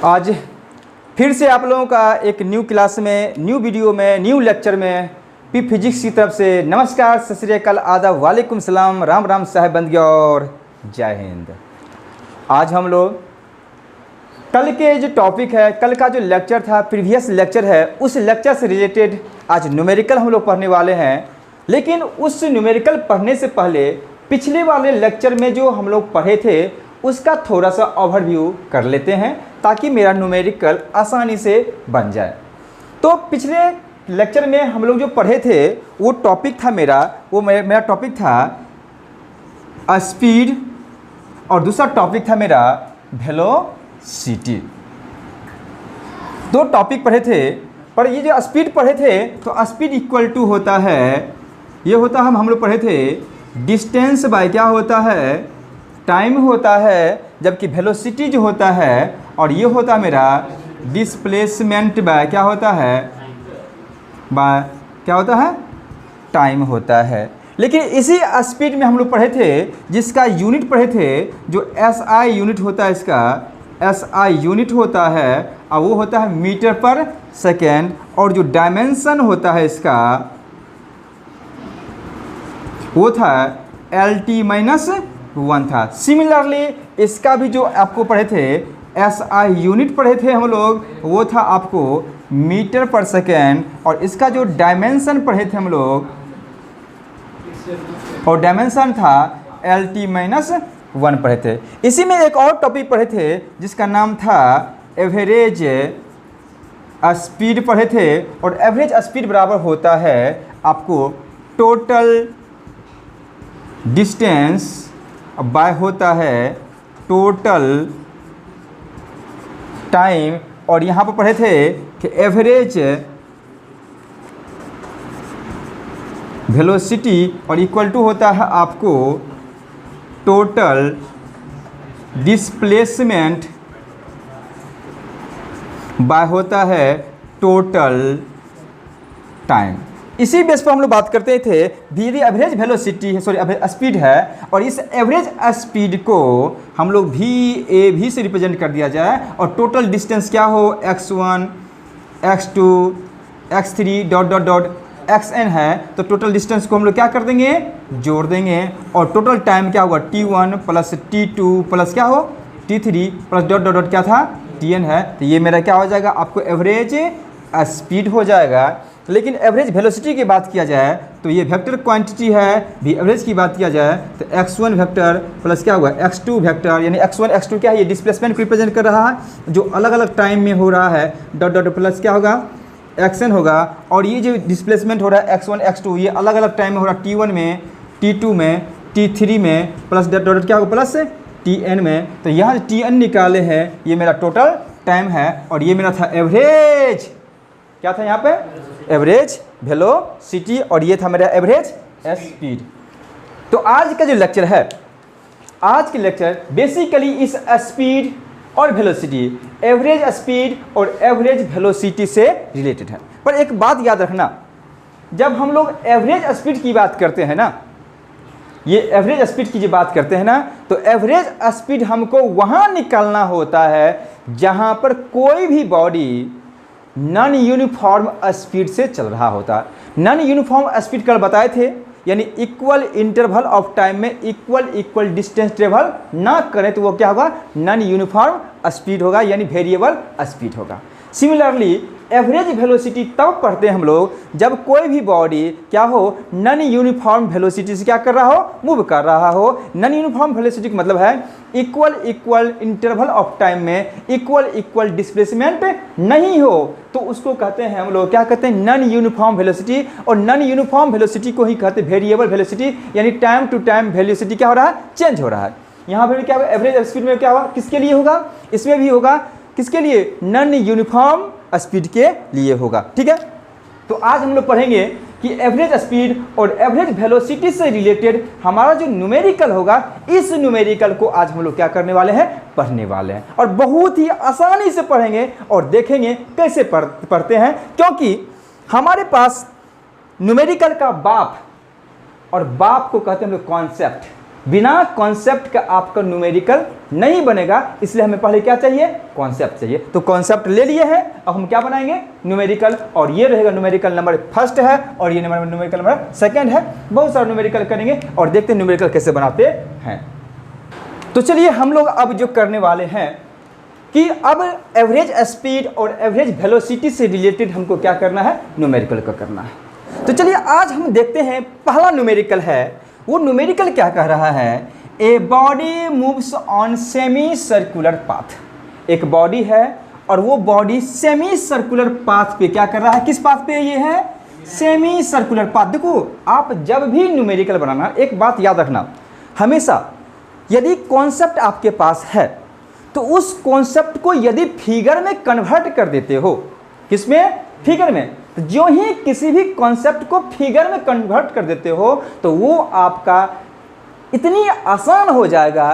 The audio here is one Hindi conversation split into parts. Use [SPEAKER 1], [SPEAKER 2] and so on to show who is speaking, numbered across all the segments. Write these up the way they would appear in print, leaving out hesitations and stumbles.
[SPEAKER 1] आज फिर से आप लोगों का एक न्यू क्लास में, न्यू वीडियो में, न्यू लेक्चर में पी फिजिक्स की तरफ से नमस्कार, सत श्री अकाल, आदाब, वालेकुम सलाम, राम राम साहेब बंद गया और जय हिंद। आज हम लोग कल के जो टॉपिक है, कल का जो लेक्चर था, प्रीवियस लेक्चर है, उस लेक्चर से रिलेटेड आज न्यूमेरिकल हम लोग पढ़ने वाले हैं। लेकिन उस न्यूमेरिकल पढ़ने से पहले पिछले वाले लेक्चर में जो हम लोग पढ़े थे उसका थोड़ा सा ओवरव्यू कर लेते हैं ताकि मेरा न्यूमेरिकल आसानी से बन जाए। तो पिछले लेक्चर में हम लोग जो पढ़े थे वो टॉपिक था मेरा टॉपिक था स्पीड और दूसरा टॉपिक था मेरा वेलोसिटी। दो टॉपिक पढ़े थे, पर ये जो स्पीड पढ़े थे तो स्पीड इक्वल टू होता है, ये होता हम लोग पढ़े थे डिस्टेंस बाय क्या होता है, टाइम होता है, जबकि वेलोसिटी जो होता है और ये होता है मेरा डिस्प्लेसमेंट बाय क्या होता है, बाय क्या होता है, टाइम होता है। लेकिन इसी स्पीड में हम लोग पढ़े थे जिसका यूनिट पढ़े थे, जो एसआई यूनिट होता है, इसका एसआई यूनिट होता है और वो होता है मीटर पर सेकेंड, और जो डायमेंशन होता है इसका वो था LT-1 था। सिमिलरली इसका भी जो आपको पढ़े थे एसआई यूनिट पढ़े थे हम लोग, वो था आपको मीटर पर सेकेंड, और इसका जो डायमेंशन पढ़े थे हम लोग, और डायमेंशन था LT-1 पढ़े थे। इसी में एक और टॉपिक पढ़े थे जिसका नाम था एवरेज स्पीड पढ़े थे, और एवरेज स्पीड बराबर होता है आपको टोटल डिस्टेंस बाय होता है टोटल टाइम, और यहाँ पर पढ़े थे कि एवरेज वेलोसिटी और इक्वल टू होता है आपको टोटल डिस्प्लेसमेंट बाय होता है टोटल टाइम। इसी बेस पर हम लोग बात करते थे यदि एवरेज वेलोसिटी है, एवरेज स्पीड है, और इस एवरेज स्पीड को हम लोग VAV से रिप्रेजेंट कर दिया जाए और टोटल डिस्टेंस क्या हो x1, x2, x3 dot dot dot xn है, तो टोटल डिस्टेंस को हम लोग क्या कर देंगे, जोड़ देंगे, और टोटल टाइम क्या होगा T1 प्लस T2 प्लस क्या हो T3 plus dot dot dot क्या था Tn है। तो ये मेरा क्या हो जाएगा, आपको एवरेज स्पीड हो जाएगा। लेकिन एवरेज वेलोसिटी की बात किया जाए तो ये वेक्टर क्वांटिटी है, भी एवरेज की बात किया जाए तो x1 वेक्टर प्लस क्या होगा x2 वेक्टर, यानी x1 x2 क्या है, ये डिस्प्लेसमेंट को रिप्रेजेंट कर रहा है जो अलग अलग टाइम में हो रहा है, डॉट डॉट प्लस क्या होगा xn होगा, और ये जो डिस्प्लेसमेंट हो रहा है x1 x2 ये अलग अलग टाइम में हो रहा है, T1 में, T2 में, T3 में, प्लस डॉट डॉट क्या होगा प्लस Tn में। तो यहाँ Tn निकाले हैं, ये मेरा टोटल टाइम है, और ये मेरा था एवरेज क्या था यहाँ पे, एवरेज वेलोसिटी, और ये था मेरा एवरेज स्पीड। तो आज का जो लेक्चर है, आज के लेक्चर बेसिकली इस स्पीड और वेलोसिटी, एवरेज स्पीड और एवरेज वेलोसिटी से रिलेटेड है। पर एक बात याद रखना, जब हम लोग एवरेज स्पीड की बात करते हैं ना, ये एवरेज स्पीड की जो बात करते हैं ना, तो एवरेज स्पीड हमको वहाँ निकालना होता है जहाँ पर कोई भी बॉडी नॉन यूनिफॉर्म स्पीड से चल रहा होता है। नॉन यूनिफॉर्म स्पीड कल बताए थे, यानी इक्वल इंटरवल ऑफ टाइम में इक्वल डिस्टेंस ट्रेवल ना करें तो वो क्या होगा, नॉन यूनिफॉर्म स्पीड होगा, यानी वेरिएबल स्पीड होगा। सिमिलरली एवरेज वेलोसिटी तब पढ़ते हैं हम लोग जब कोई भी बॉडी क्या हो, नॉन यूनिफॉर्म वेलोसिटी से क्या कर रहा हो, मूव कर रहा हो। नॉन यूनिफॉर्म वेलोसिटी का मतलब है इक्वल इंटरवल ऑफ टाइम में इक्वल डिस्प्लेसमेंट नहीं हो, तो उसको कहते हैं हम लोग क्या कहते हैं, नॉन यूनिफॉर्म वेलोसिटी। और नॉन यूनिफॉर्म वेलोसिटी को ही कहते हैं वेरिएबल वेलोसिटी, यानी टाइम टू टाइम वेलोसिटी क्या हो रहा है, चेंज हो रहा है। यहाँ पर क्या होगा, एवरेज स्पीड में क्या होगा, किसके लिए होगा, इसमें भी होगा, किसके लिए, नॉन यूनिफॉर्म स्पीड के लिए होगा। ठीक है, तो आज हम लोग पढ़ेंगे कि एवरेज स्पीड और एवरेज वेलोसिटी से रिलेटेड हमारा जो न्यूमेरिकल होगा, इस न्यूमेरिकल को आज हम लोग क्या करने वाले हैं, पढ़ने वाले हैं, और बहुत ही आसानी से पढ़ेंगे और देखेंगे कैसे पढ़ते हैं, क्योंकि हमारे पास न्यूमेरिकल का बाप, और बाप को कहते हैं हम लोग कॉन्सेप्ट। बिना कॉन्सेप्ट का आपका न्यूमेरिकल नहीं बनेगा, इसलिए हमें पहले क्या चाहिए, कॉन्सेप्ट चाहिए। तो कॉन्सेप्ट ले लिए हैं, अब हम क्या बनाएंगे, न्यूमेरिकल, और ये रहेगा न्यूमेरिकल नंबर फर्स्ट है और ये न्यूमेरिकल नंबर सेकंड है। बहुत सारा न्यूमेरिकल करेंगे और देखते हैं न्यूमेरिकल कैसे बनाते हैं। तो चलिए हम लोग अब जो करने वाले हैं कि अब एवरेज स्पीड और एवरेज वेलोसिटी से रिलेटेड हमको क्या करना है, न्यूमेरिकल का करना है। तो चलिए आज हम देखते हैं, पहला न्यूमेरिकल है, वो न्यूमेरिकल क्या कह रहा है, a body moves on semi circular path. एक बॉडी है और वो बॉडी सेमी सर्कुलर पाथ पे क्या कर रहा है, किस पाथ पे ये है, सेमी सर्कुलर पाथ। देखो आप जब भी न्यूमेरिकल बनाना, एक बात याद रखना, हमेशा यदि कॉन्सेप्ट आपके पास है तो उस कॉन्सेप्ट को यदि फिगर में कन्वर्ट कर देते हो, किसमें, फिगर में, तो जो ही किसी भी कॉन्सेप्ट को फिगर में कन्वर्ट कर देते हो तो वो आपका इतनी आसान हो जाएगा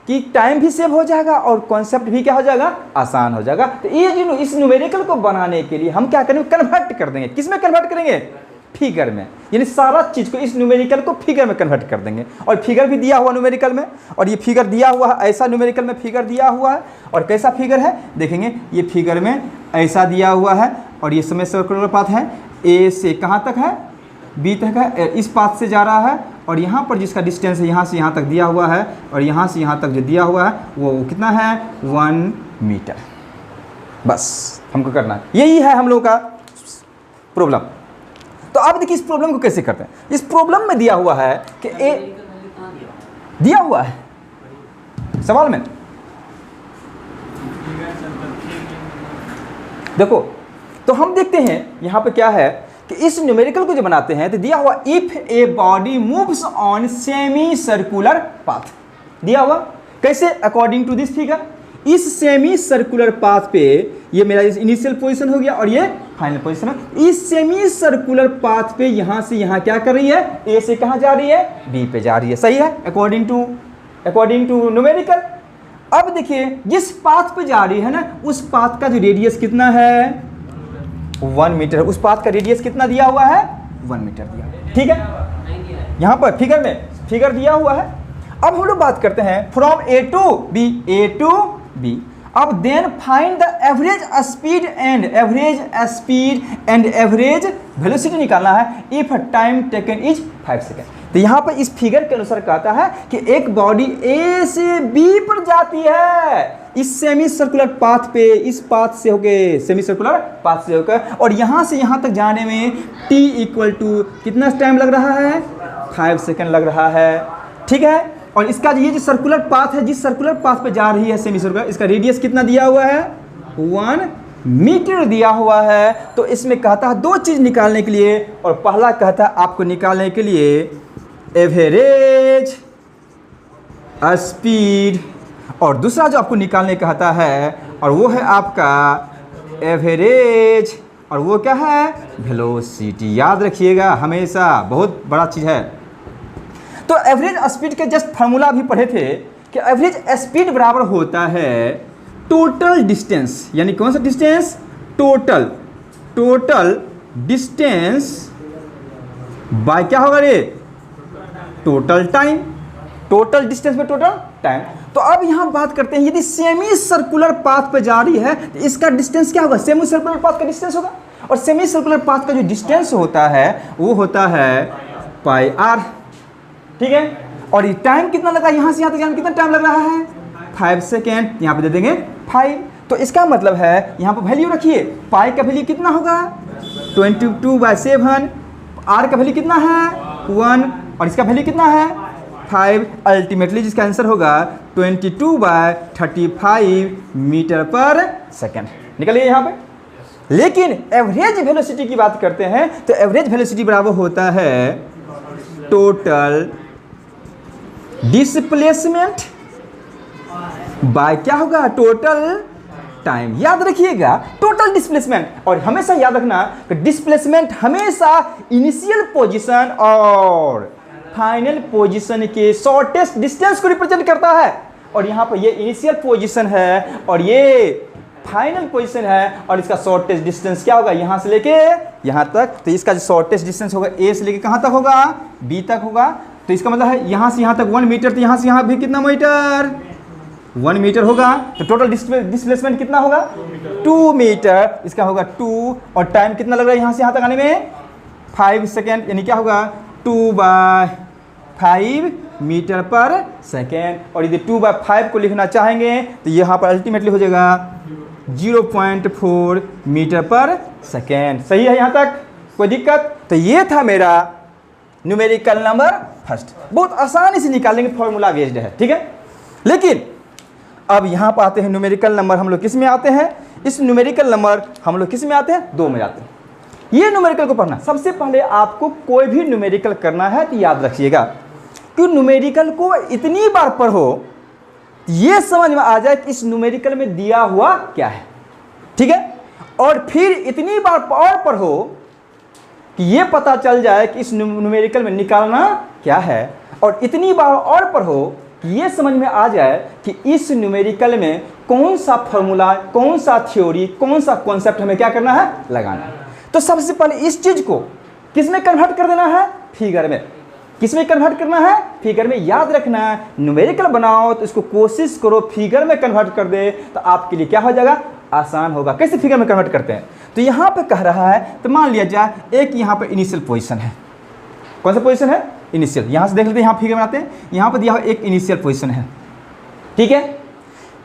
[SPEAKER 1] कि टाइम भी सेव हो जाएगा और कॉन्सेप्ट भी क्या हो जाएगा, आसान हो जाएगा। तो ये जो इस न्यूमेरिकल को बनाने के लिए हम क्या करेंगे, कन्वर्ट कर देंगे, किस में कन्वर्ट करेंगे, फिगर में, यानी सारा चीज को, इस न्यूमेरिकल को फिगर में कन्वर्ट कर देंगे। और फिगर भी दिया हुआ न्यूमेरिकल में, और ये फिगर दिया हुआ है, ऐसा न्यूमेरिकल में फिगर दिया हुआ है, और कैसा फिगर है देखेंगे, ये फिगर में ऐसा दिया हुआ है, और ये समय सर्कुलर पाथ है, ए से कहाँ तक है, बी तक है, इस पाथ से जा रहा है, और यहाँ पर जिसका डिस्टेंस है यहाँ से यहाँ तक दिया हुआ है, और यहाँ से यहाँ तक जो दिया हुआ है वो कितना है, 1 मीटर। बस हमको करना है, यही है हम लोग का प्रॉब्लम। तो अब देखिए इस प्रॉब्लम को कैसे करते हैं। इस प्रॉब्लम में दिया हुआ है कि ए दिया हुआ है सवाल में, देखो तो हम देखते हैं यहाँ पे क्या है कि इस न्यूमेरिकल को जो बनाते हैं तो दिया हुआ if a body moves on semi circular path, दिया हुआ कैसे, अकॉर्डिंग टू दिस फिगर, इस सेमी सर्कुलर पाथ पे, ये मेरा इनिशियल पोजीशन हो गया और ये फाइनल पोजीशन है, इस सेमी सर्कुलर पाथ पे यहां से यहां क्या कर रही है, ए से कहां जा रही है, बी पे जा रही है, सही है, अकॉर्डिंग टू न्यूमेरिकल। अब देखिए जिस पाथ पे जा रही है ना, उस पाथ का जो रेडियस कितना है, 1 मीटर है। उस पाथ का रेडियस कितना दिया हुआ है, 1 मीटर दिया, ठीक है, यहां पर फिगर में फिगर दिया हुआ है। अब हम लोग बात करते हैं फ्रॉम ए टू बी। अब then find the average speed and average velocity निकालना है if time taken is 5 second. तो यहाँ पर इस फिगर के अनुसार कहता है कि एक बॉडी ए से बी पर जाती है, इस सेमी सर्कुलर पाथ पे, इस पाथ से होके, सेमी सर्कुलर पाथ से होकर, और यहाँ से यहाँ तक जाने में t इक्वल टू कितना टाइम लग रहा है, 5 सेकेंड लग रहा है, ठीक है। और इसका ये जो सर्कुलर पाथ है, जिस सर्कुलर पाथ पे जा रही है सेमी सर्कुलर, इसका रेडियस कितना दिया हुआ है, 1 मीटर दिया हुआ है। तो इसमें कहता है 2 चीज़ निकालने के लिए, और पहला कहता है आपको निकालने के लिए एवरेज स्पीड, और दूसरा जो आपको निकालने कहता है, और वो है आपका एवरेज, और वो क्या है, वेलोसिटी। याद रखिएगा हमेशा, बहुत बड़ा चीज़ है। तो एवरेज स्पीड के जस्ट फार्मूला भी पढ़े थे कि एवरेज स्पीड बराबर होता है टोटल डिस्टेंस, यानी कौन सा डिस्टेंस, टोटल डिस्टेंस बाय क्या होगा रे, टोटल टाइम, टोटल डिस्टेंस में टोटल टाइम। तो अब यहाँ बात करते हैं, यदि सेमी सर्कुलर पाथ पे जा रही है तो इसका डिस्टेंस क्या होगा, सेमी सर्कुलर पाथ का डिस्टेंस होगा, और सेमी सर्कुलर पाथ का जो डिस्टेंस होता है वो होता है पाई आर, ठीक है। और ये टाइम कितना लगा, यहाँ से यहाँ तक जाने कितना टाइम लग रहा है, 5 सेकेंड, यहाँ पे दे देंगे 5। तो इसका मतलब है यहाँ पर वैल्यू रखिए, पाई का वैल्यू कितना होगा, 22/7, आर का वैल्यू कितना है 1, और इसका वैल्यू कितना है 5, अल्टीमेटली जिसका आंसर होगा 22/35 मीटर पर सेकेंड निकलिए यहाँ पे। लेकिन एवरेज वेलोसिटी की बात करते हैं तो एवरेज वेलोसिटी बराबर होता है टोटल डिस्प्लेसमेंट बाय क्या होगा, टोटल टाइम। याद रखिएगा टोटल डिस्प्लेसमेंट, और हमेशा याद रखना कि डिस्प्लेसमेंट हमेशा इनिशियल पोजीशन और फाइनल पोजीशन के शॉर्टेस्ट डिस्टेंस को रिप्रेजेंट करता है। और यहाँ पर ये इनिशियल पोजीशन है और ये फाइनल पोजीशन है, और इसका शॉर्टेस्ट डिस्टेंस क्या होगा, यहाँ से लेके यहाँ तक। तो इसका जो शॉर्टेस्ट डिस्टेंस होगा ए से लेके कहाँ तक होगा, बी तक होगा, तो इसका मतलब है यहाँ से यहाँ तक 1 मीटर, तो यहाँ से यहाँ भी कितना मीटर, 1 मीटर होगा। तो टोटल डिस्प्लेसमेंट कितना होगा, 2 मीटर। इसका होगा 2, और टाइम कितना लग रहा है यहाँ से यहाँ तक आने में, 5 सेकेंड, यानी क्या होगा 2/5 मीटर पर सेकेंड। और यदि 2/5 को लिखना चाहेंगे तो यहाँ पर अल्टीमेटली हो जाएगा 0.4 मीटर पर सेकेंड। सही है यहाँ तक, कोई दिक्कत? तो ये था मेरा न्यूमेरिकल नंबर फर्स्ट, बहुत आसानी से निकालेंगे, फॉर्मूला बेस्ड है, ठीक है। लेकिन अब यहाँ पर आते हैं न्यूमेरिकल नंबर, हम लोग किस में आते हैं, इस न्यूमेरिकल नंबर हम लोग किस में आते हैं, 2 में आते हैं। ये न्यूमेरिकल को पढ़ना, सबसे पहले आपको कोई भी न्यूमेरिकल करना है तो याद रखिएगा कि न्यूमेरिकल को इतनी बार पढ़ो ये समझ में आ जाए कि इस न्यूमेरिकल में दिया हुआ क्या है, ठीक है। और फिर इतनी बार और पढ़ो कि ये पता चल जाए कि इस न्यूमेरिकल में निकालना क्या है, और इतनी बार और पढ़ो कि ये समझ में आ जाए कि इस न्यूमेरिकल में कौन सा फॉर्मूला, कौन सा थ्योरी, कौन सा कॉन्सेप्ट हमें क्या करना है, लगाना है। तो सबसे पहले इस चीज को किस में कन्वर्ट कर देना है, फिगर में। किस में कन्वर्ट करना है, फिगर में। याद रखना है न्यूमेरिकल बनाओ तो इसको कोशिश करो फिगर में कन्वर्ट कर दे, तो आपके लिए क्या हो जाएगा, आसान होगा। कैसे फिगर में कन्वर्ट करते हैं, तो यहाँ पे कह रहा है, तो मान लिया जाए एक यहाँ पे इनिशियल पोजीशन है, कौन सा पोजीशन है, इनिशियल। यहाँ से देख लेते हैं, यहाँ फिगर बनाते हैं, यहाँ पर दिया हुआ एक इनिशियल पोजीशन है, ठीक है।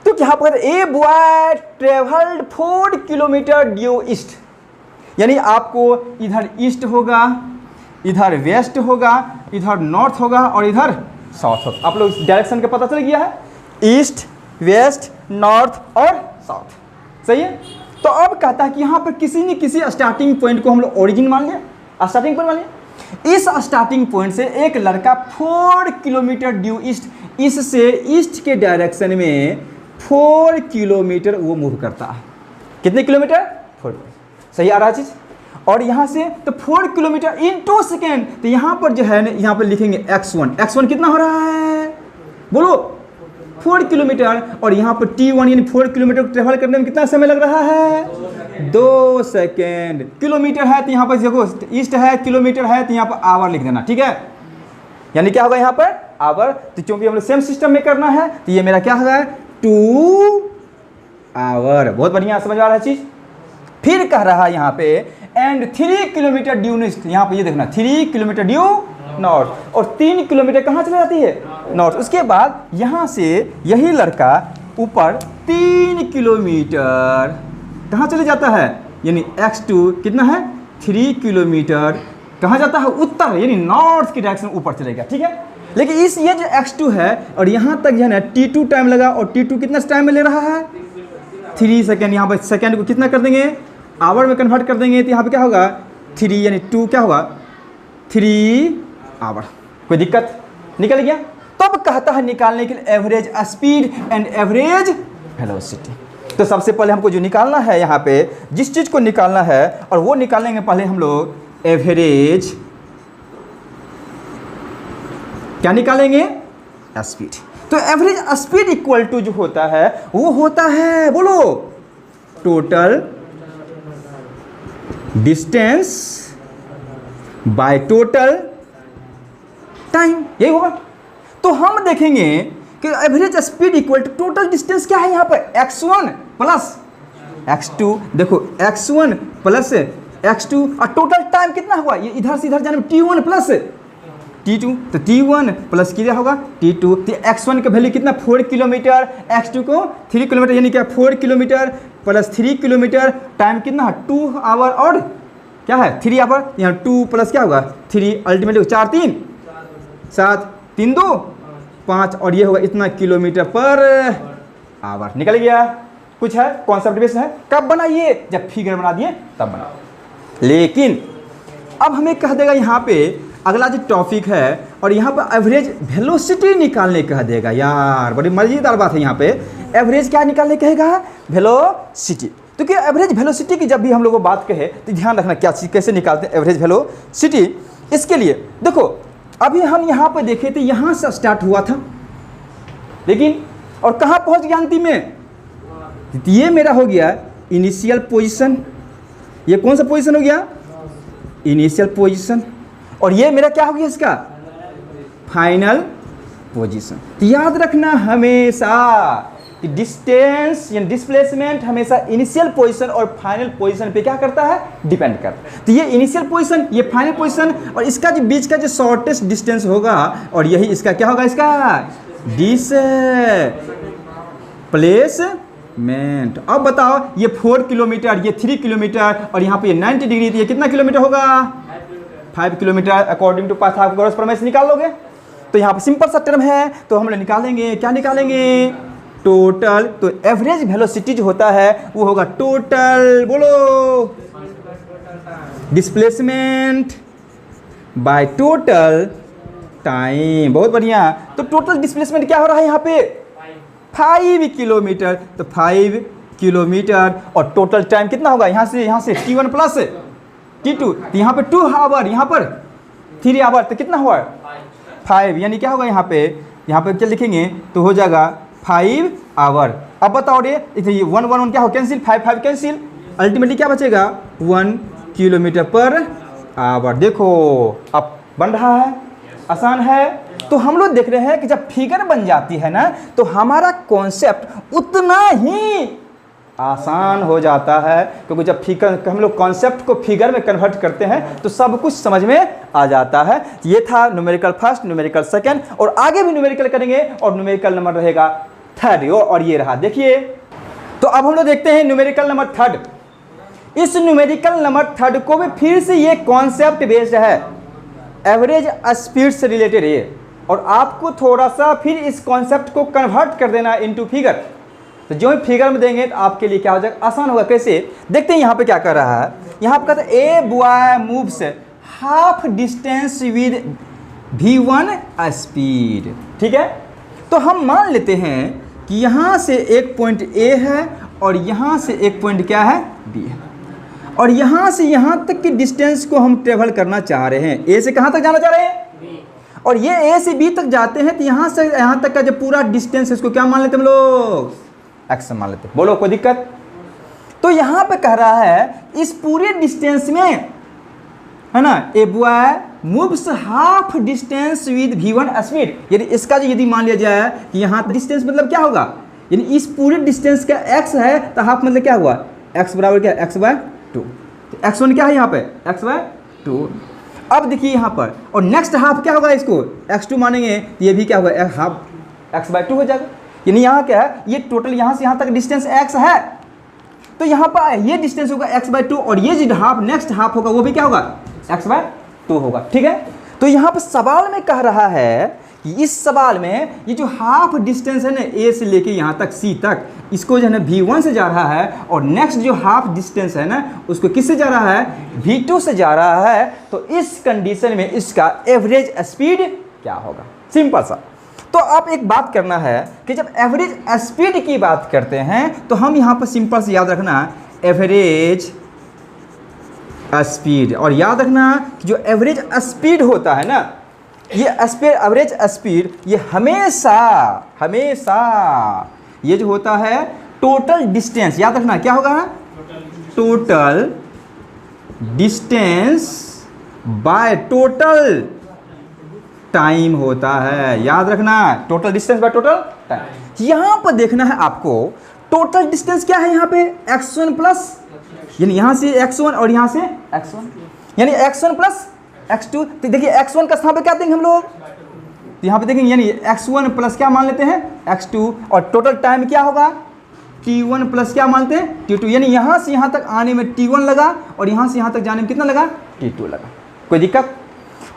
[SPEAKER 1] तो यहाँ पर a boy travelled 4 kilometre due east, यानी आपको इधर ईस्ट होगा, इधर वेस्ट होगा, इधर नॉर्थ होगा और इधर साउथ होगा। आप लोग डायरेक्शन का पता चल गया है, ईस्ट, वेस्ट, नॉर्थ और साउथ, सही है। तो अब कहता है कि यहाँ पर किसी न किसी स्टार्टिंग पॉइंट को हम लोग ओरिजिन मान लिया, स्टार्टिंग पॉइंट मान लिया। इस स्टार्टिंग पॉइंट से एक लड़का 4 किलोमीटर ड्यू ईस्ट, इससे ईस्ट के डायरेक्शन में 4 किलोमीटर वो मूव करता है। कितने किलोमीटर, 4। सही आ रहा है चीज। और यहाँ से तो 4 किलोमीटर इन 2 सेकेंड, तो यहाँ पर जो है ना, यहाँ पर लिखेंगे x1, x1 कितना हो रहा है, बोलो 4 किलोमीटर। और यहाँ पर t1 यानी 4 किलोमीटर ट्रेवल करने में कितना समय लग रहा है, 2 सेकेंड। किलोमीटर है तो यहाँ पर देखो ईस्ट है, किलोमीटर है तो यहाँ पर आवर लिख देना, ठीक है। यानी क्या होगा यहाँ पर आवर, तो क्योंकि हम लोग सेम सिस्टम में करना है तो ये मेरा क्या होगा 2 आवर। बहुत बढ़िया, समझ आ रहा है चीज। फिर कह रहा है यहाँ पे एंड 3 किलोमीटर ड्यू ईस्ट, यहाँ पे ये देखना 3 किलोमीटर ड्यू नॉर्थ, और 3 किलोमीटर कहाँ चली जाती है, नॉर्थ। उसके बाद यहाँ से यही लड़का ऊपर 3 किलोमीटर कहाँ चले जाता है, यानी x2 कितना है 3 किलोमीटर कहाँ जाता है, उत्तर, यानी नॉर्थ की डायरेक्शन ऊपर चलेगा, ठीक है। लेकिन इस ये जो x2 है और यहाँ तक जो है ना t2 टाइम लगा, और t2 कितना टाइम में ले रहा है 3 सेकेंड। यहाँ पर सेकेंड को कितना कर देंगे, आवर में कन्वर्ट कर देंगे, तो यहाँ पे क्या होगा 3 यानी 2 क्या होगा 3 आवर। कोई दिक्कत, निकल गया। तब कहता है निकालने के लिए average speed and average velocity. तो सबसे पहले हमको जो निकालना है यहाँ पे, जिस चीज़ को निकालना है, और वो निकालेंगे पहले हम लोग एवरेज, क्या निकालेंगे, स्पीड। तो एवरेज स्पीड इक्वल टू जो होता है वो होता है, बोलो, total distance by total time, यही होगा। तो हम देखेंगे कि average speed equal to total distance क्या है यहाँ पर, x1 प्लस x2। देखो x1 प्लस x2 और टोटल टाइम कितना हुआ, ये इधर से इधर जाने में t1 प्लस t2, तो t1 प्लस कितना होगा t2। तो x1 का वैल्यू कितना 4 किलोमीटर, x2 को 3 किलोमीटर, यानी क्या 4 किलोमीटर प्लस 3 किलोमीटर, टाइम कितना है 2 आवर, और क्या है 3 आवर, यहाँ 2 प्लस क्या होगा 3, अल्टीमेटली 4 3 7 3 2 5, और ये होगा इतना किलोमीटर पर आवर। निकल गया। कुछ है कॉन्सेप्ट बेस है, कब बनाइए, जब फिगर बना दिए तब बना। लेकिन अब हमें कह देगा यहाँ पे अगला जो टॉपिक है, और यहाँ पर एवरेज वेलोसिटी निकालने कह देगा। यार बड़ी मजेदार बात है, यहाँ पे एवरेज क्या निकालने कहेगा, वेलोसिटी। तो क्या एवरेज वेलोसिटी की जब भी हम लोग को बात कहे तो ध्यान रखना क्या चीज़ कैसे निकालते हैं एवरेज वेलोसिटी। इसके लिए देखो अभी हम यहाँ पे देखे थे, यहाँ से स्टार्ट हुआ था, लेकिन और कहाँ पहुँच गया अंतिम में, ये मेरा हो गया इनिशियल पोजीशन। ये कौन सा पोजीशन हो गया, इनिशियल पोजीशन। और ये मेरा क्या हो गया, इसका फाइनल पोजीशन। तो याद रखना हमेशा कि डिस्टेंस या डिस्प्लेसमेंट हमेशा इनिशियल पोजीशन और फाइनल पोजीशन पे क्या करता है, डिपेंड करता है। तो ये इनिशियल पोजीशन, ये फाइनल पोजीशन, और इसका जो बीच का जो शॉर्टेस्ट डिस्टेंस होगा, और यही इसका क्या होगा, इसका डिस्प्लेसमेंट। अब बताओ ये 4 किलोमीटर, ये 3 किलोमीटर, और यहाँ पे ये 90 डिग्री, तो ये कितना किलोमीटर होगा, 5 किलोमीटर। अकॉर्डिंग टू पाइथागोरस प्रमेय निकाल लोगे। तो यहाँ पे सिंपल सा टर्म है, तो हम लोग निकालेंगे, क्या निकालेंगे, टोटल। तो एवरेज वेलोसिटी जो होता है वो होगा टोटल, बोलो, डिस्प्लेसमेंट बाय टोटल टाइम। बहुत बढ़िया। तो टोटल डिस्प्लेसमेंट क्या हो रहा है यहाँ पे, 5 किलोमीटर। तो 5 किलोमीटर, और टोटल टाइम कितना होगा, यहाँ से t1 प्लस t2। तो यहाँ पे 2 आवर, यहाँ पर 3 आवर, तो कितना हुआ 5, यानी क्या होगा यहाँ पे क्या लिखेंगे, तो हो जाएगा 5 आवर। अब बताओ रे, ये 1 क्या हो, कैंसिल, 5 कैंसिल, अल्टीमेटली क्या बचेगा, 1 किलोमीटर पर आवर। देखो अब बन रहा है, आसान है। तो हम लोग देख रहे हैं कि जब फिगर बन जाती है ना, तो हमारा कॉन्सेप्ट उतना ही आसान हो जाता है, क्योंकि जब फिगर हम लोग कॉन्सेप्ट को फिगर में कन्वर्ट करते हैं तो सब कुछ समझ में आ जाता है। ये था न्यूमेरिकल फर्स्ट, न्यूमेरिकल सेकंड, और आगे भी न्यूमेरिकल करेंगे, और न्यूमेरिकल नंबर रहेगा 3rd, और ये रहा। देखिए, तो अब हम लोग देखते हैं न्यूमेरिकल नंबर 3rd। इस न्यूमेरिकल नंबर 3rd को भी फिर से ये कॉन्सेप्ट बेस्ड है, एवरेज स्पीड से रिलेटेड है, और आपको थोड़ा सा फिर इस कॉन्सेप्ट को कन्वर्ट कर देना इनटू फिगर। तो जो ही फिगर में देंगे तो आपके लिए क्या हो जाएगा, आसान होगा। कैसे, देखते हैं यहाँ पे क्या कर रहा है। यहाँ पे कहता है a boy moves half distance with v1 speed. ठीक है, तो हम मान लेते हैं कि यहाँ से एक पॉइंट ए है, और यहाँ से एक पॉइंट क्या है, बी है, और यहाँ से यहाँ तक की डिस्टेंस को हम ट्रेवल करना चाह रहे हैं। ए से कहाँ तक जाना चाह रहे हैं, और ये ए से बी तक जाते हैं, तो यहाँ से यहाँ तक का जो पूरा डिस्टेंस है इसको क्या मान लेते हम लोग, एक्स मान लेते। बोलो कोई दिक्कत। तो यहाँ पे कह रहा है इस पूरे डिस्टेंस में, है ना, a boy moves half distance with v1 speed. यदि इसका यदि मान लिया जाए कि यहाँ डिस्टेंस मतलब क्या होगा, यानी इस पूरे डिस्टेंस का x है, तो हाफ मतलब क्या हुआ, x बराबर क्या, x/2। तो x1 क्या है यहाँ पे, x/2। अब देखिए यहाँ पर, और नेक्स्ट हाफ क्या होगा, इसको x2 मानेंगे, तो ये भी क्या होगा, हाफ x/2 हो जाएगा। यानी यहाँ क्या है, ये टोटल यहाँ से यहाँ तक डिस्टेंस x है, तो यहाँ पर ये डिस्टेंस होगा x/2, और ये जो हाफ नेक्स्ट हाफ होगा वो भी क्या होगा, x/2 होगा। ठीक है, तो यहाँ पर सवाल में कह रहा है कि इस सवाल में ये जो हाफ डिस्टेंस है ना, ए से लेके यहाँ तक सी तक, इसको जो है ना v1 से जा रहा है, और नेक्स्ट जो हाफ डिस्टेंस है ना उसको किससे जा रहा है, v2 से जा रहा है। तो इस कंडीशन में इसका एवरेज स्पीड क्या होगा, सिंपल सा। तो आप एक बात करना है कि जब एवरेज स्पीड की बात करते हैं तो हम यहाँ पर सिंपल से याद रखना एवरेज स्पीड, और याद रखना कि जो एवरेज स्पीड होता है ना, ये एवरेज स्पीड ये हमेशा ये जो होता है टोटल डिस्टेंस, याद रखना क्या होगा, total distance by total time होता है। याद रखना total distance by total time. यहाँ पर देखना है आपको टोटल डिस्टेंस क्या है, यहाँ पे x1 प्लस, यानी यहाँ से x1 और यहाँ से x1, यानी x1 प्लस x2। तो देखिए x1 का स्थान पे क्या देंगे हम लोग, तो यहाँ पे देखेंगे यानी x1 प्लस क्या मान लेते हैं, x2, और टोटल टाइम क्या होगा, t1 प्लस क्या मानते हैं, t2। यानी यहाँ से यहाँ तक आने में t1 लगा, और यहाँ से यहाँ तक जाने में कितना लगा, t2 लगा। कोई दिक्कत।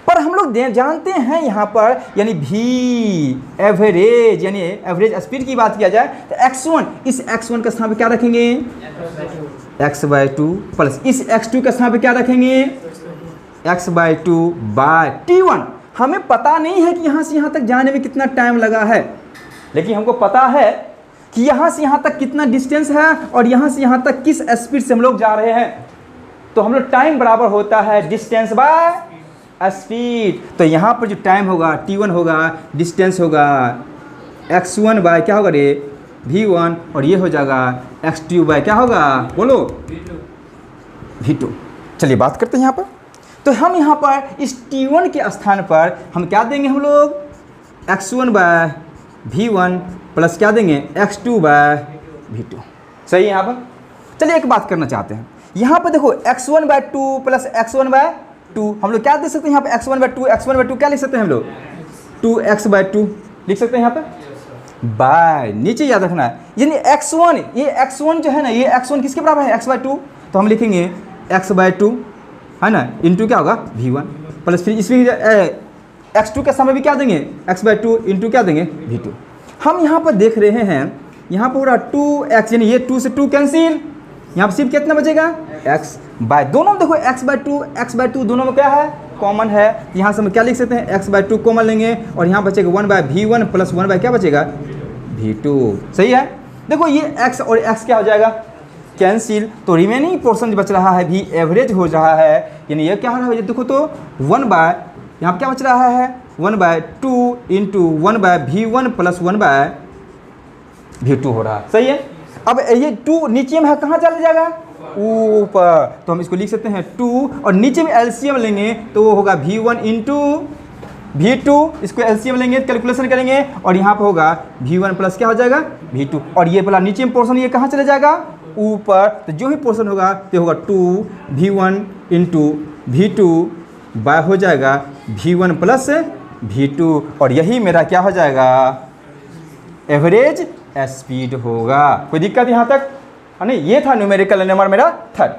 [SPEAKER 1] पर हम लोग जानते हैं यहाँ पर, यानी v एवरेज, यानी एवरेज स्पीड की बात किया जाए तो x1, इस x1 का स्थान पे क्या रखेंगे, x/2 प्लस इस x2 का स्थान पे क्या रखेंगे, x/2 बाय t1। हमें पता नहीं है कि यहाँ से यहाँ तक जाने में कितना टाइम लगा है, लेकिन हमको पता है कि यहाँ से यहाँ तक कितना डिस्टेंस है, और यहाँ से यहाँ तक किस स्पीड से हम लोग जा रहे हैं। तो हम लोग टाइम बराबर होता है डिस्टेंस बाय स्पीड। तो यहाँ पर जो टाइम होगा t1 होगा, डिस्टेंस होगा x1 बाय क्या होगा रे, v1, और ये हो जाएगा x2 बाय क्या होगा, बोलो v2। चलिए बात करते हैं यहाँ पर। तो हम यहाँ पर इस t1 के स्थान पर हम क्या देंगे हम लोग x1/v1 प्लस क्या देंगे x2/v2। सही है यहाँ पर। चलिए एक बात करना चाहते हैं, यहाँ पर देखो x1/2 प्लस x1/2 हम लोग क्या दे सकते हैं यहाँ पे x1/2 क्या लिख सकते हैं हम लोग 2x/2 लिख सकते हैं यहाँ पे बाय, नीचे याद रखना है यानी x1, ये x1 जो है ना, ये x1 किसके बराबर है x/2, तो हम लिखेंगे x/2 है ना इंटू क्या होगा v1 प्लस फिर इसमें x2 के समय भी क्या देंगे x/2 इंटू क्या देंगे v2। हम यहाँ पर देख रहे हैं यहाँ पर पूरा 2x यानी ये 2 से 2 कैंसिल, यहाँ पर सिर्फ कितना बचेगा x बाय, दोनों देखो x/2 दोनों में क्या है कॉमन है, यहाँ से हम क्या लिख सकते हैं x/2 कॉमन लेंगे और यहाँ बचेगा 1/v1 प्लस 1/ क्या बचेगा v2। सही है। देखो ये x और x क्या हो जाएगा कैंसिल, तो रिमेनिंग पोर्शन बच रहा है v एवरेज हो रहा है, यानी ये क्या हो रहा है देखो तो 1/ यहाँ क्या बच रहा है 1/2 इंटू 1/v1 प्लस 1/v2 हो रहा है। सही है। अब ये 2 नीचे में है कहाँ चला जाएगा ऊपर, तो हम इसको लिख सकते हैं 2 और नीचे में एलसीएम लेंगे तो वो होगा v1 इंटू v2, इसको एलसीएम लेंगे कैलकुलेशन करेंगे और यहाँ पर होगा v1 प्लस क्या हो जाएगा v2 और ये वाला नीचे में पोर्शन ये कहाँ चले जाएगा ऊपर, तो जो भी पोर्शन होगा तो होगा 2v1 इंटू v2 बाय हो जाएगा v1 प्लस v2 और यही मेरा क्या हो जाएगा एवरेज स्पीड होगा। कोई दिक्कत यहाँ तक है नहीं। ये था न्यूमेरिकल नंबर मेरा 3rd।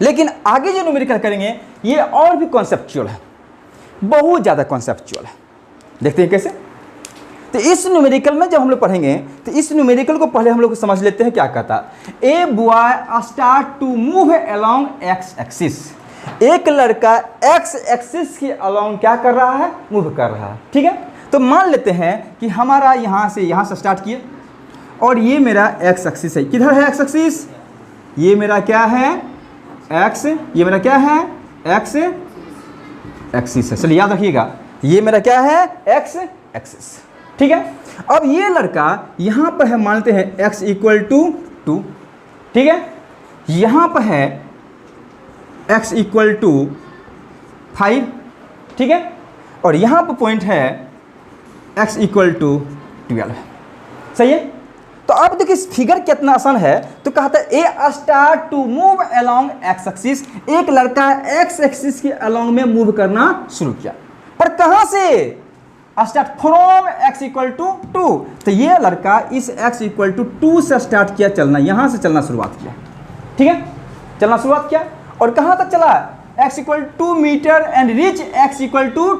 [SPEAKER 1] लेकिन आगे जो न्यूमेरिकल करेंगे ये और भी कॉन्सेप्चुअल है, बहुत ज़्यादा कॉन्सेप्चुअल है। देखते हैं कैसे। तो इस न्यूमेरिकल में जब हम लोग पढ़ेंगे तो इस न्यूमेरिकल को पहले हम लोग समझ लेते हैं क्या कहता है। A boy start to move along x axis, एक लड़का एक्स एक्सिस के अलोंग क्या कर रहा है मूव कर रहा है। ठीक है, तो मान लेते हैं कि हमारा यहाँ से स्टार्ट किए और ये मेरा एक्स एक्सिस है। किधर है एक्स एक्सिस, ये मेरा क्या है एक्स, ये मेरा क्या है एक्स एक्सिस है। चलिए याद रखिएगा ये मेरा क्या है एक्स एक्सिस। ठीक है, अब ये लड़का यहाँ पर है मानते हैं x = 2। ठीक है, यहाँ पर है x = 5। ठीक है, और यहाँ पर पॉइंट है x = 12। सही है। तो अब देखिए इस फिगर कितना आसान है। तो कहता है A start to move along x axis, एक लड़का एक्स एक्सिस के अलोंग में मूव करना शुरू किया, पर कहां से स्टार्ट फ्रॉम x = 2। तो ये लड़का इस x = 2 से स्टार्ट किया चलना, यहां से चलना शुरुआत किया। ठीक है, चलना शुरुआत किया और कहां तक चला x = 2 metre and reach x =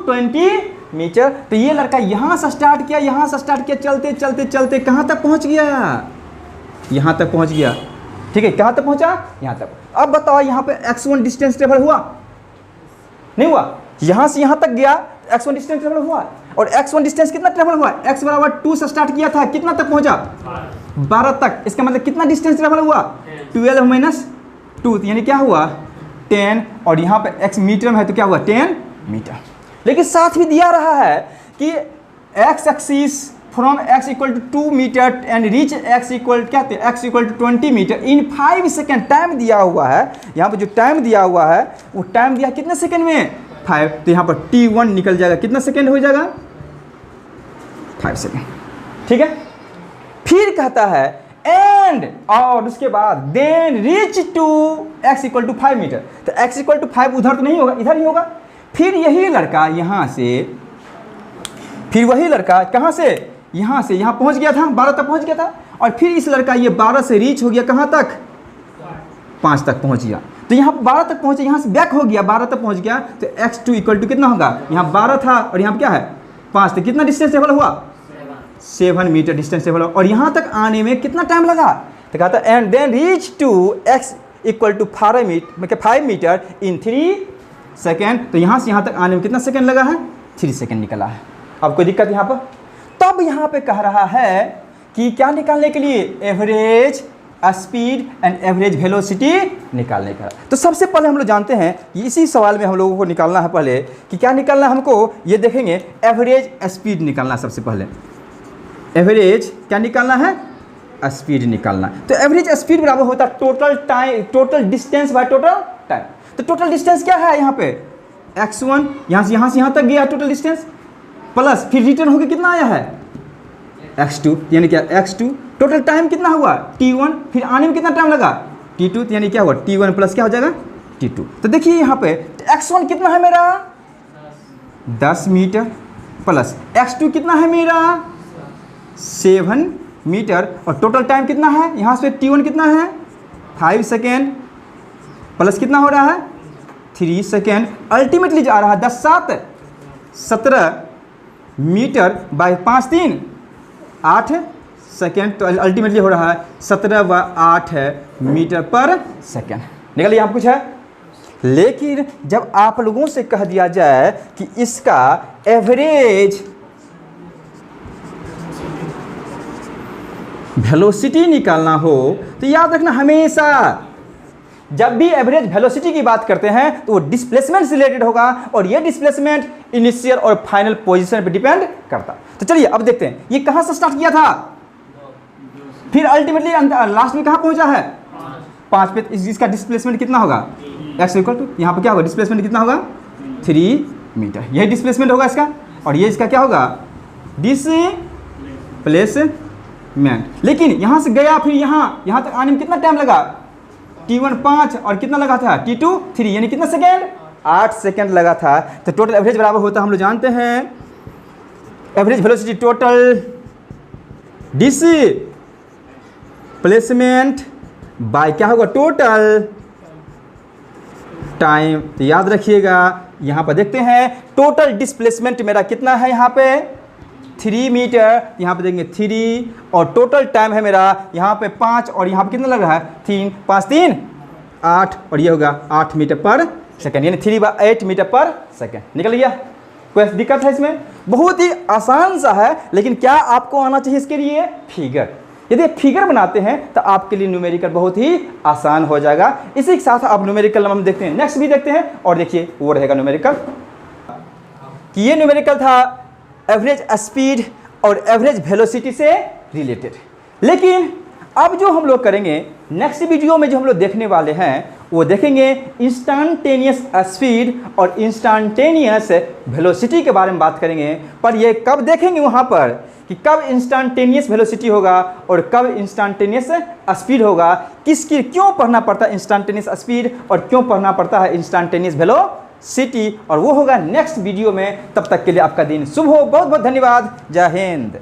[SPEAKER 1] 20 metre. तो ये लड़का यहाँ से स्टार्ट किया, यहाँ से स्टार्ट किया, चलते चलते चलते कहाँ तक पहुँच गया, यहाँ तक पहुँच गया। ठीक है, कहाँ तक पहुँचा यहाँ तक। अब बताओ यहाँ पे x1 डिस्टेंस ट्रेवल हुआ नहीं हुआ, यहाँ से यहाँ तक गया x1 डिस्टेंस ट्रेवल हुआ और x1 डिस्टेंस कितना ट्रेवल हुआ x = 2 से स्टार्ट किया था, कितना तक पहुँचा 12 तक। इसका मतलब कितना डिस्टेंस ट्रेवल हुआ 12 - 2 यानी क्या हुआ 10 और यहाँ पे x मीटर में है तो क्या हुआ 10 मीटर। लेकिन साथ भी दिया रहा है कि x axis from x = 2 metre and reach x क्या x = 20 metre in 5 second time दिया हुआ है। यहाँ पर जो टाइम दिया हुआ है वो टाइम दिया कितने सेकेंड में 5, तो यहाँ पर t1 निकल जाएगा, कितना सेकेंड हो जाएगा 5 सेकेंड। ठीक है, फिर कहता है एंड और उसके बाद then reach to x = 5 metre. तो x = 5 उधर तो नहीं होगा, इधर ही होगा। फिर यही लड़का यहाँ से, फिर वही लड़का कहाँ से यहाँ पहुँच गया था, 12 तक पहुँच गया था और फिर इस लड़का ये 12 से रीच हो गया कहाँ तक 5 तक पहुँच गया। तो यहाँ 12 तक पहुँचे, यहाँ से बैक हो गया 12 तक पहुँच गया। तो x2 = कितना होगा, यहाँ 12 था और यहाँ क्या है 5, तो कितना डिस्टेंस ट्रेवल हुआ 7 मीटर डिस्टेंस ट्रेवल हुआ और यहाँ तक आने में कितना टाइम लगा। तो कहता है and then reach to x = 5 metre in 3 second. तो यहाँ से यहाँ तक आने में कितना सेकेंड लगा है 3 सेकेंड निकला है। अब कोई दिक्कत यहाँ पर। तब यहाँ पे कह रहा है कि क्या निकालने के लिए average speed and average velocity निकालने का। तो सबसे पहले हम लोग जानते हैं इसी सवाल में हम लोगों को निकालना है पहले कि क्या निकालना है हमको, ये देखेंगे एवरेज स्पीड निकालना। सबसे पहले एवरेज क्या निकालना है स्पीड निकालना। तो एवरेज स्पीड बराबर होता है total time, total distance by total time. तो टोटल डिस्टेंस क्या है यहाँ पे x1, यहाँ से यहाँ तक गया टोटल डिस्टेंस, प्लस फिर रिटर्न होकर कितना आया है x2, यानी क्या x2। टोटल टाइम कितना हुआ t1, फिर आने में कितना टाइम लगा t2, तो यानी क्या हुआ t1 प्लस क्या हो जाएगा t2। तो देखिए यहाँ पे x1 कितना है मेरा 10 मीटर, प्लस x2 कितना है मेरा 7 मीटर, और टोटल टाइम कितना है यहाँ से t1 कितना है 5 सेकेंड, प्लस कितना हो रहा है 3 सेकेंड, अल्टीमेटली जा रहा है 10 7 17 मीटर बाई 5 3 8 सेकेंड, तो अल्टीमेटली हो रहा है 17/8 मीटर पर सेकेंड। निकलिए यहाँ कुछ है, लेकिन जब आप लोगों से कह दिया जाए कि इसका एवरेज वेलोसिटी निकालना हो, तो याद रखना हमेशा जब भी एवरेज वेलोसिटी की बात करते हैं तो वो डिस्प्लेसमेंट से रिलेटेड होगा, और ये डिस्प्लेसमेंट इनिशियल और फाइनल पोजीशन पे डिपेंड करता। तो चलिए अब देखते हैं ये कहां से स्टार्ट किया था, फिर अल्टीमेटली लास्ट में कहां पहुंचा है 5 पे। इसका डिस्प्लेसमेंट कितना होगा x इक्वल टू, यहाँ पे क्या होगा डिस्प्लेसमेंट कितना होगा 3 मीटर, यही डिस्प्लेसमेंट होगा इसका, और ये इसका क्या होगा डिस्प्लेसमेंट। लेकिन यहाँ से गया फिर यहाँ तक आने में कितना टाइम लगा t1 5 और कितना लगा था t2 3, यानी कितना सेकेंड 8 सेकेंड लगा था। तो टोटल एवरेज बराबर होता है, हम लोग जानते हैं average velocity total displacement bye क्या होगा टोटल टाइम। तो याद रखिएगा यहाँ पर देखते हैं टोटल डिस्प्लेसमेंट मेरा कितना है यहाँ पे 3 मीटर, यहाँ पे देखेंगे 3, और टोटल टाइम है मेरा यहाँ पे 5, और यहाँ पे कितना लग रहा है 3 5 3 8, और ये होगा 8 मीटर पर सेकेंड, यानी 3/8 मीटर पर सेकेंड। निकल गया, कोई दिक्कत है इसमें? बहुत ही आसान सा है, लेकिन क्या आपको आना चाहिए इसके लिए फिगर। यदि फिगर बनाते हैं तो आपके लिए न्यूमेरिकल बहुत ही आसान हो जाएगा। इसी के साथ आप न्यूमेरिकल हम देखते हैं, नेक्स्ट भी देखते हैं, और देखिए वो रहेगा न्यूमेरिकल कि ये न्यूमेरिकल था एवरेज स्पीड और एवरेज वेलोसिटी से रिलेटेड। लेकिन अब जो हम लोग करेंगे नेक्स्ट वीडियो में, जो हम लोग देखने वाले हैं वो देखेंगे इंस्टेंटेनियस स्पीड और इंस्टेंटेनियस वेलोसिटी के बारे में बात करेंगे। पर ये कब देखेंगे वहाँ पर कि कब इंस्टेंटेनियस वेलोसिटी होगा और कब इंस्टेंटेनियस स्पीड होगा, किसकी क्यों पढ़ना पड़ता है इंस्टेंटेनियस स्पीड और क्यों पढ़ना पड़ता है इंस्टेंटेनियस वेलोसिटी, और वो होगा नेक्स्ट वीडियो में। तब तक के लिए आपका दिन शुभ हो। बहुत बहुत धन्यवाद। जय हिंद।